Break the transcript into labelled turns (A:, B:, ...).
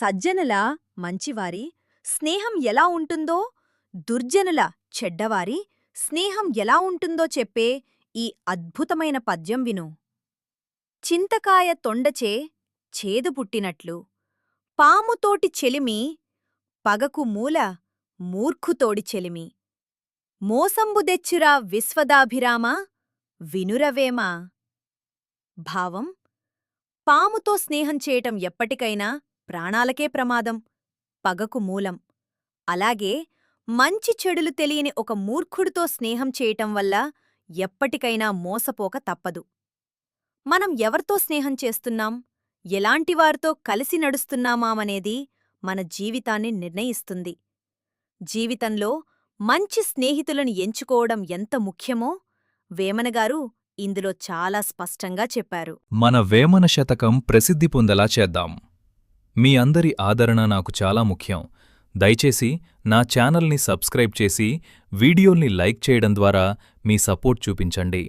A: సజ్జనుల మంచివారి స్నేహం ఎలా ఉంటుందో, దుర్జనుల చెడ్డవారి స్నేహం ఎలా ఉంటుందో చెప్పే ఈ అద్భుతమైన పద్యం విను. చింతకాయ తొండచే చేదు పుట్టినట్లు పాముతోటి చెలిమి పగకు మూల మూర్ఖుతోడి చెలిమి. మోసంబుదెచ్చురా విశ్వదాభిరామా వినురవేమా. భావం: పాముతో స్నేహం చేయటం ఎప్పటికైనా ప్రాణాలకే ప్రమాదం, పగకు మూలం. అలాగే మంచి చెడులు తెలియని ఒక మూర్ఖుడితో స్నేహం చేయటం వల్ల ఎప్పటికైనా మోసపోక తప్పదు. మనం ఎవరితో స్నేహం చేస్తున్నాం, ఎలాంటివారితో కలిసి నడుస్తున్నామామనేది మన జీవితాన్ని నిర్ణయిస్తుంది. జీవితంలో మంచి స్నేహితులను ఎంచుకోవడం ఎంత ముఖ్యమో వేమనగారు ఇందులో చాలా స్పష్టంగా చెప్పారు.
B: మన వేమన శతకం ప్రసిద్ధి పొందేలా చేద్దాం. మీ అందరి ఆదరణ నాకు చాలా ముఖ్యం. దయచేసి నా ఛానల్ని సబ్స్క్రైబ్ చేసి వీడియోల్ని లైక్ చేయడం ద్వారా మీ సపోర్ట్ చూపించండి.